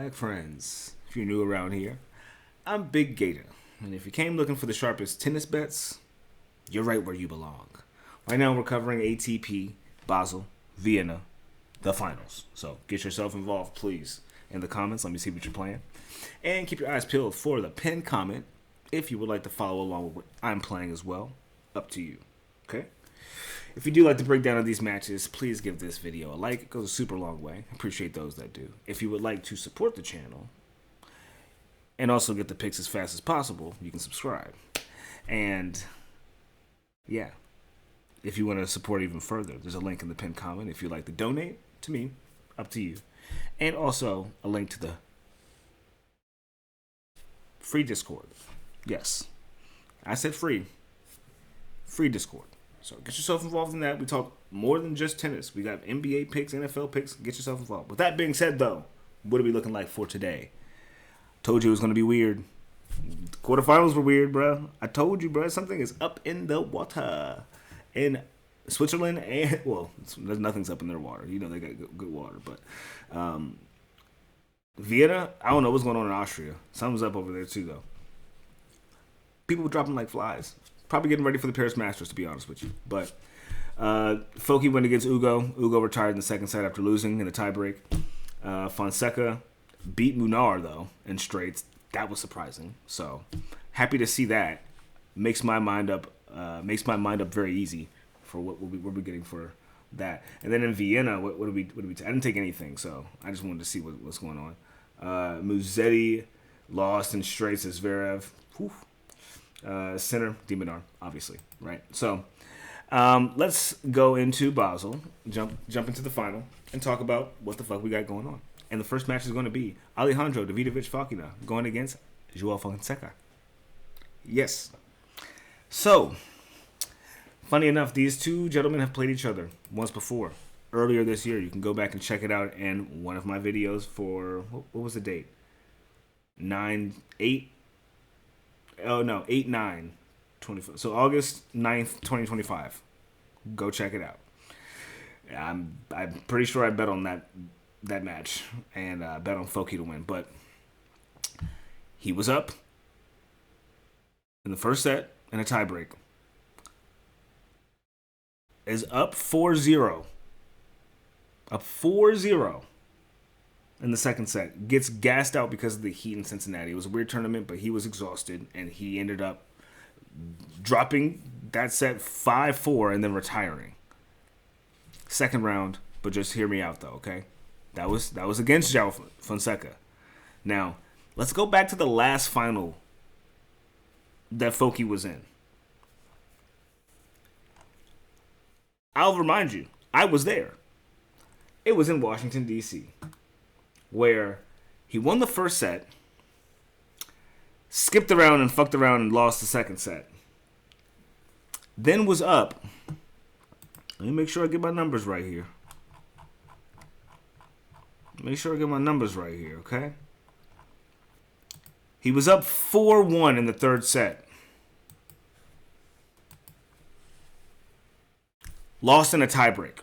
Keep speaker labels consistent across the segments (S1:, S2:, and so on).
S1: back, friends. If you're new around here, I'm Big Gator, and if you came looking for the sharpest tennis bets, you're right where you belong. Right now, we're covering ATP Basel, Vienna, the finals. So get yourself involved, please, in the comments. Let me see what you're playing, and keep your eyes peeled for the pinned comment if you would like to follow along with what I'm playing as well. Up to you. Okay. If you do like the breakdown of these matches, please give this video a like. It goes a super long way. I appreciate those that do. If you would like to support the channel and also get the picks as fast as possible, you can subscribe. And yeah, if you want to support even further, there's a link in the pinned comment. If you'd like to donate to me, up to you. And also a link to the free Discord. Yes, I said free. Free Discord. So get yourself involved in that. We talk more than just tennis. We got NBA picks, NFL picks. Get yourself involved. With that being said, though, what are we looking like for today? Told you it was going to be weird. The quarterfinals were weird, bro. I told you, bro. Something is up in the water. In Switzerland, and, well, nothing's up in their water. You know they got good water. But Vienna, I don't know what's going on in Austria. Something's up over there, too, though. People were dropping like flies. Probably getting ready for the Paris Masters, to be honest with you. But Fokina went against Ugo. Ugo retired in the second set after losing in the tiebreak. Fonseca beat Munar, though, in straights. That was surprising. So happy to see that. Makes my mind up very easy for what we'll be getting for that. And then in Vienna, what do we I didn't take anything, so I just wanted to see what's going on. Musetti lost in straights as Zverev. Whew. Center, Diminar, obviously, right? So let's go into Basel, jump into the final, and talk about what the fuck we got going on. And the first match is going to be Alejandro Davidovich Fokina going against João Fonseca. Yes. So, funny enough, these two gentlemen have played each other once before. Earlier this year, you can go back and check it out in one of my videos for, what was the date? 8/9/25. So August 9th, 2025. Go check it out. I'm pretty sure I bet on that match and bet on Fokina to win, but he was up in the first set in a tiebreak. Is up 4-0. Up 4-0. In the second set, gets gassed out because of the heat in Cincinnati. It was a weird tournament, but he was exhausted, and he ended up dropping that set 5-4 and then retiring. Second round, but just hear me out though, okay? That was against João Fonseca. Now, let's go back to the last final that Fokina was in. I'll remind you, I was there. It was in Washington, D.C., where he won the first set, skipped around and fucked around and lost the second set. Then was up. Let me make sure I get my numbers right here. Okay? He was up 4-1 in the third set. Lost in a tiebreak.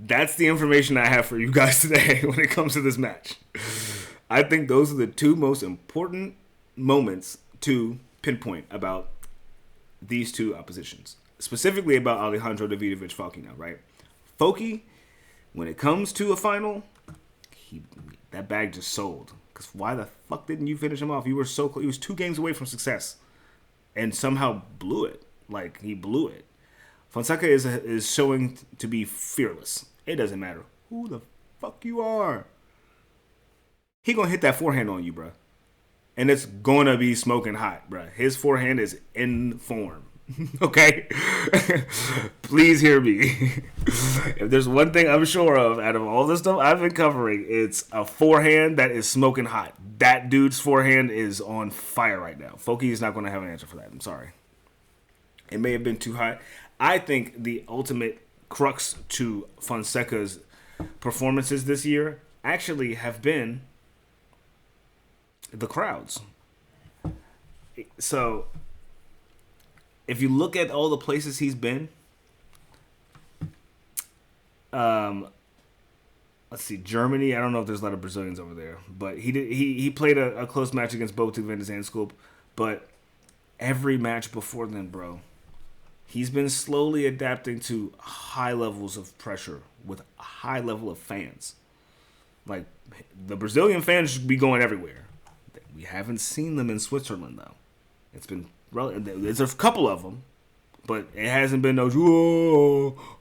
S1: That's the information I have for you guys today when it comes to this match. I think those are the two most important moments to pinpoint about these two oppositions. Specifically about Alejandro Davidovich Fokina, right? Foki, when it comes to a final, that bag just sold. Because why the fuck didn't you finish him off? You were so close. He was 2 games away from success. And somehow blew it. Like, he blew it. Fonseca is showing to be fearless. It doesn't matter who the fuck you are. He gonna hit that forehand on you, bro. And it's gonna be smoking hot, bro. His forehand is in form. Okay? Please hear me. If there's one thing I'm sure of out of all this stuff I've been covering, it's a forehand that is smoking hot. That dude's forehand is on fire right now. Fokina is not gonna have an answer for that. I'm sorry. It may have been too hot. I think the ultimate crux to Fonseca's performances this year actually have been the crowds. So if you look at all the places he's been, Um, let's see, Germany. I don't know if there's a lot of Brazilians over there, but he played a close match against Botic van de Zandschulp, but every match before then, bro, he's been slowly adapting to high levels of pressure with a high level of fans. Like the Brazilian fans should be going everywhere. We haven't seen them in Switzerland though. It's been there's a couple of them, but it hasn't been those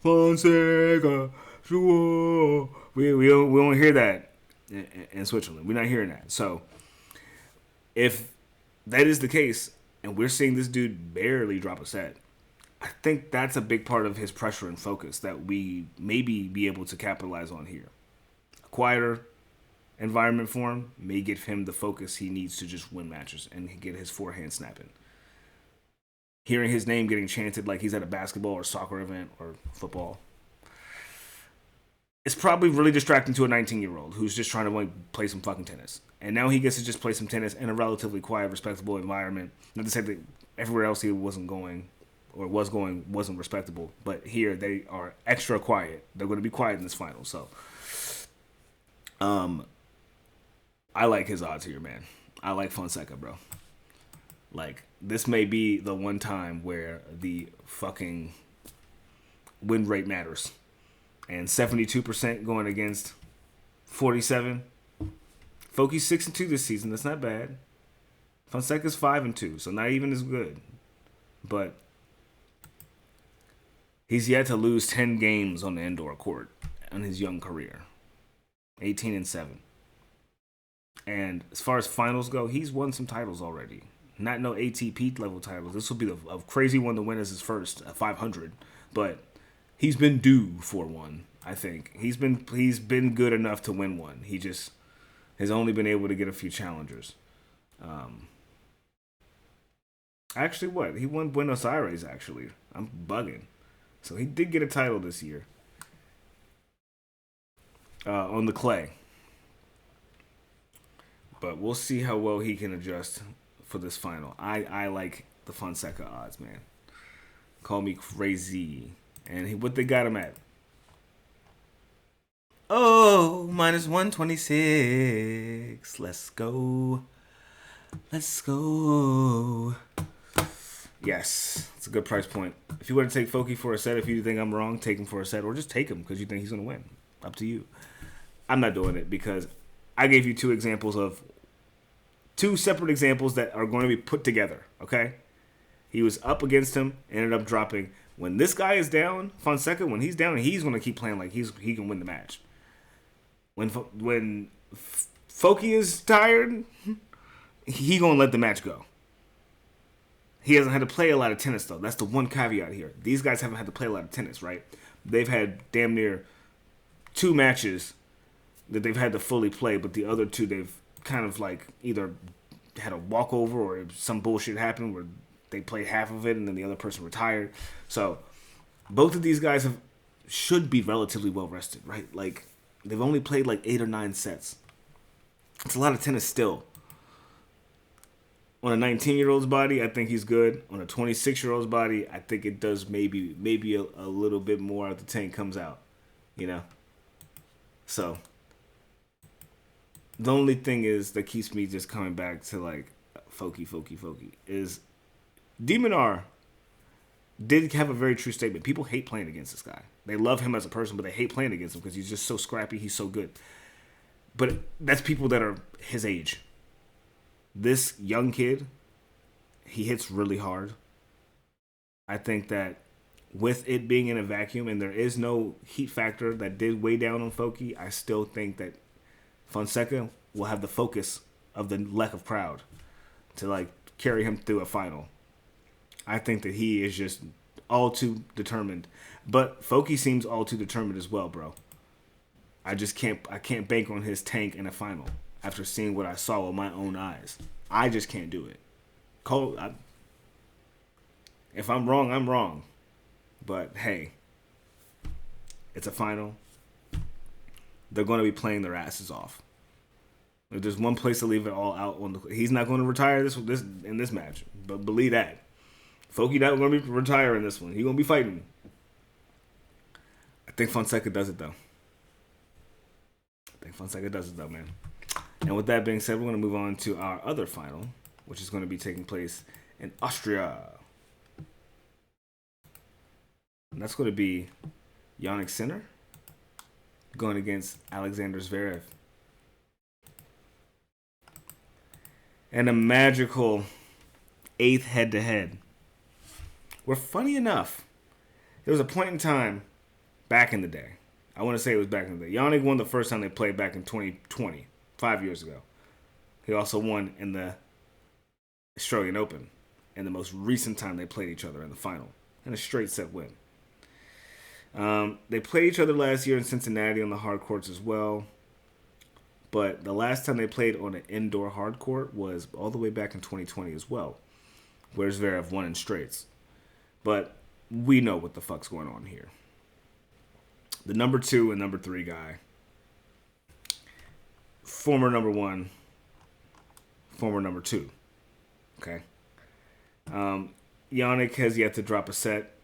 S1: Fonseca. We don't hear that in Switzerland. We're not hearing that. So if that is the case, and we're seeing this dude barely drop a set, I think that's a big part of his pressure and focus that we maybe be able to capitalize on here. A quieter environment for him may give him the focus he needs to just win matches and get his forehand snapping. Hearing his name getting chanted like he's at a basketball or soccer event or football, it's probably really distracting to a 19-year-old who's just trying to like play some fucking tennis. And now he gets to just play some tennis in a relatively quiet, respectable environment. Not to say that everywhere else he wasn't going or was going wasn't respectable, but here they are extra quiet. They're going to be quiet in this final. So, I like his odds here, man. I like Fonseca, bro. Like, this may be the one time where the fucking win rate matters. And 72% going against 47. Foki's 6-2 this season. That's not bad. Fonseca's 5-2, so not even as good. But he's yet to lose 10 games on the indoor court in his young career. 18-7. And as far as finals go, he's won some titles already. Not no ATP level titles. This will be a crazy one to win as his first at 500. But he's been due for one, I think. He's been good enough to win one. He just has only been able to get a few challengers. Actually, what? He won Buenos Aires, actually. I'm bugging. So he did get a title this year. On the clay. But we'll see how well he can adjust for this final. I like the Fonseca odds, man. Call me crazy. And what they got him at? Oh, minus 126. Let's go. Let's go. Yes, it's a good price point. If you want to take Foki for a set, if you think I'm wrong, take him for a set, or just take him because you think he's going to win. Up to you. I'm not doing it because I gave you two separate examples that are going to be put together, okay? He was up against him, ended up dropping. When this guy is down, Fonseca, when he's down, he's going to keep playing like he can win the match. When Foki is tired, he going to let the match go. He hasn't had to play a lot of tennis, though. That's the one caveat here. These guys haven't had to play a lot of tennis, right? They've had damn near 2 matches that they've had to fully play, but the other 2 they've kind of like either had a walkover or some bullshit happened where they played half of it and then the other person retired. So both of these guys should be relatively well rested, right? Like they've only played like 8 or 9 sets. It's a lot of tennis still. On a 19-year-old's body, I think he's good. On a 26-year-old's body, I think it does maybe a little bit more after the tank comes out, you know? So the only thing is that keeps me just coming back to like Foki is Demonar did have a very true statement. People hate playing against this guy. They love him as a person, but they hate playing against him because he's just so scrappy. He's so good. But that's people that are his age. This young kid, he hits really hard. I think that with it being in a vacuum and there is no heat factor that did weigh down on Foki, I still think that Fonseca will have the focus of the lack of crowd to like carry him through a final. I think that he is just all too determined. But Foki seems all too determined as well, bro. I can't bank on his tank in a final after seeing what I saw with my own eyes. I just can't do it. If I'm wrong, I'm wrong. But hey, it's a final. They're going to be playing their asses off. If there's one place to leave it all out on he's not going to retire this in this match. But believe that. Foki not going to be retiring this one. He's going to be fighting. I think Fonseca does it, though. Man. And with that being said, we're going to move on to our other final, which is going to be taking place in Austria. And that's going to be Jannik Sinner going against Alexander Zverev. And a magical 8th head-to-head. Where, funny enough, there was a point in time back in the day. I want to say it was back in the day. Jannik won the first time they played back in 2020, 5 years ago. He also won in the Australian Open, and the most recent time they played each other in the final, and a straight set win. They played each other last year in Cincinnati on the hard courts as well, but the last time they played on an indoor hard court was all the way back in 2020 as well, where Zverev won in straights. But we know what the fuck's going on here. The number 2 and number 3 guy, former number 1, former number 2. Okay. Jannik has yet to drop a set.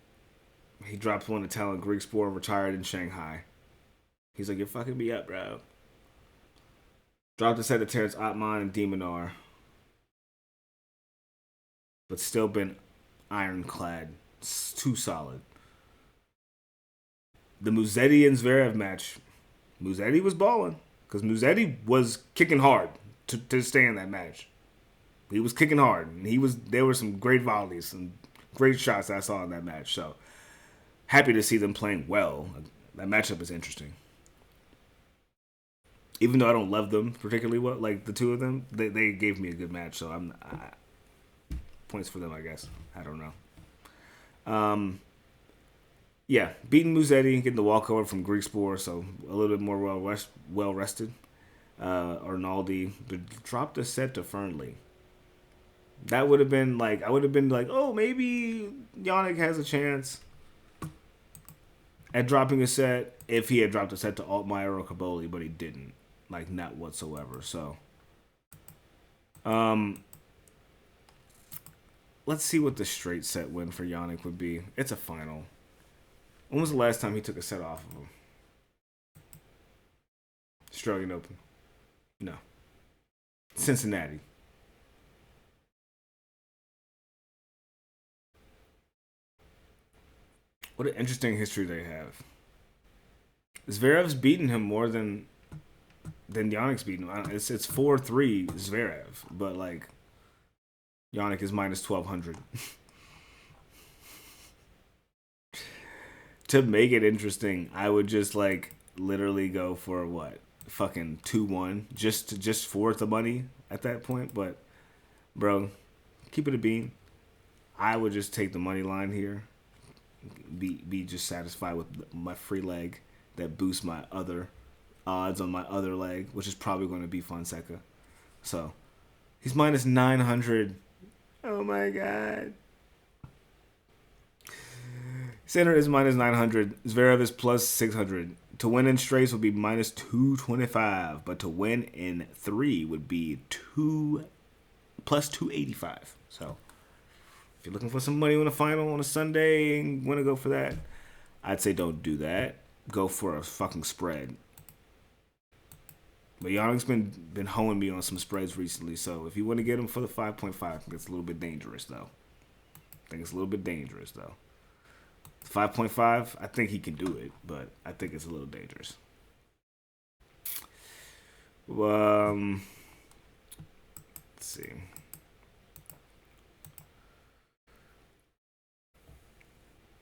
S1: He dropped one to Talon Griekspoor and retired in Shanghai. He's like, you're fucking me up, bro. Dropped a set to Terrence Ottman and Demonar. But still been ironclad. It's too solid. The Musetti and Zverev match. Musetti was balling. Because Musetti was kicking hard to stay in that match. He was kicking hard. And there were some great volleys, some great shots I saw in that match. So, happy to see them playing well. That matchup is interesting. Even though I don't love them particularly well, like the two of them, they gave me a good match. So, points for them, I guess. I don't know. Yeah, beating Musetti, getting the walkover from Griekspoor, so a little bit more well rested. Arnaldi dropped a set to Fernley. That would have been like, I would have been like, oh, maybe Jannik has a chance at dropping a set if he had dropped a set to Altmaier or Caboli, but he didn't. Like, not whatsoever. So, let's see what the straight set win for Jannik would be. It's a final. When was the last time he took a set off of him? Australian Open. No. Cincinnati. What an interesting history they have. Zverev's beaten him more than Jannik's beaten him. It's 4-3 Zverev, but like Jannik is minus 1,200. To make it interesting, I would just like literally go for what? Fucking 2-1 just for the money at that point, but bro, keep it a bean. I would just take the money line here. Be just satisfied with my free leg that boosts my other odds on my other leg, which is probably going to be Fonseca. So, he's minus 900. Oh my god. Sinner is minus 900. Zverev is plus 600. To win in straights would be minus 225, but to win in 3 would be plus 285. So, if you're looking for some money on the final on a Sunday and want to go for that, I'd say don't do that. Go for a fucking spread. But Jannik's been hoeing me on some spreads recently, so if you want to get him for the 5.5, I think it's a little bit dangerous, though. 5.5, I think he can do it, but I think it's a little dangerous. Let's see.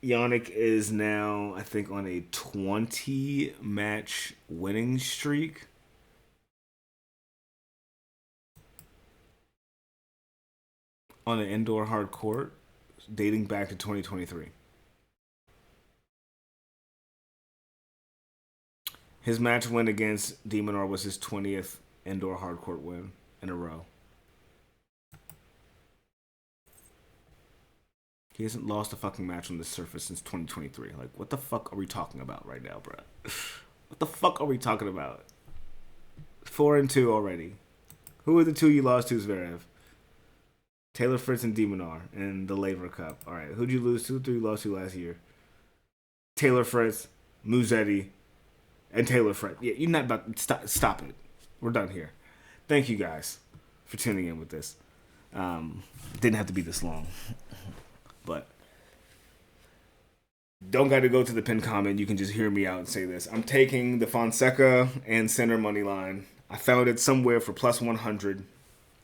S1: Jannik is now, I think, on a 20-match winning streak. On an indoor hard court, dating back to 2023. His match win against Demonar was his 20th indoor hard court win in a row. He hasn't lost a fucking match on this surface since 2023. Like, what the fuck are we talking about right now, bro? What the fuck are we talking about? 4-2 already. Who are the two you lost to, Zverev? Taylor Fritz and Demonar in the Laver Cup. All right, who'd you lose to? Who you lost to last year? Taylor Fritz. Musetti, and Taylor Fritz. Yeah, you're not about to stop it. We're done here. Thank you guys for tuning in with this. Didn't have to be this long, but don't got to go to the pin comment. You can just hear me out and say this. I'm taking the Fonseca and center money line. I found it somewhere for plus 100.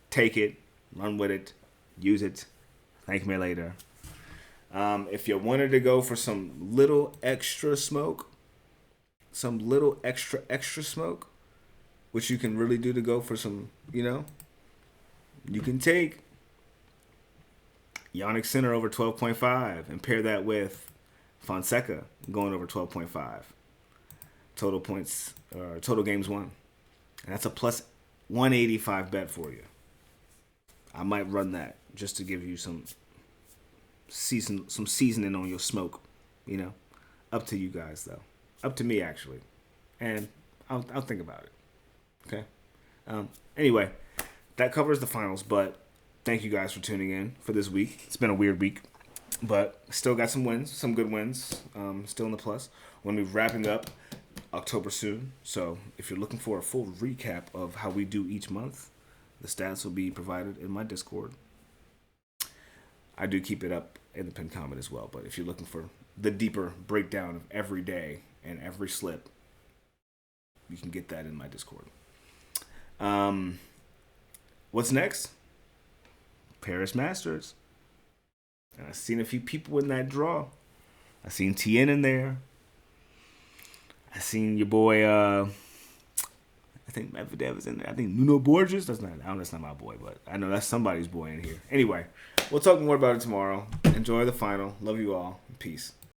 S1: Take it, run with it, use it. Thank me later. If you wanted to go for some little extra smoke, which you can really do to go for some, you can take Yannick Sinner over 12.5 and pair that with Fonseca going over 12.5. Total points, total games won. And that's a plus 185 bet for you. I might run that just to give you some seasoning on your smoke, Up to you guys, though. Up to me, actually. And I'll think about it. Okay? Anyway, that covers the finals, but thank you guys for tuning in for this week. It's been a weird week, but still got some wins, some good wins. Still in the plus. We're going to be wrapping up October soon, so if you're looking for a full recap of how we do each month, the stats will be provided in my Discord. I do keep it up in the pinned comment as well, but if you're looking for the deeper breakdown of every day and every slip, you can get that in my Discord. What's next? Paris Masters. And I've seen a few people in that draw. I seen Tien in there. I seen your boy, I think Medvedev is in there. I think Nuno Borges. That's not my boy, but I know that's somebody's boy in here. Anyway, we'll talk more about it tomorrow. Enjoy the final. Love you all. Peace.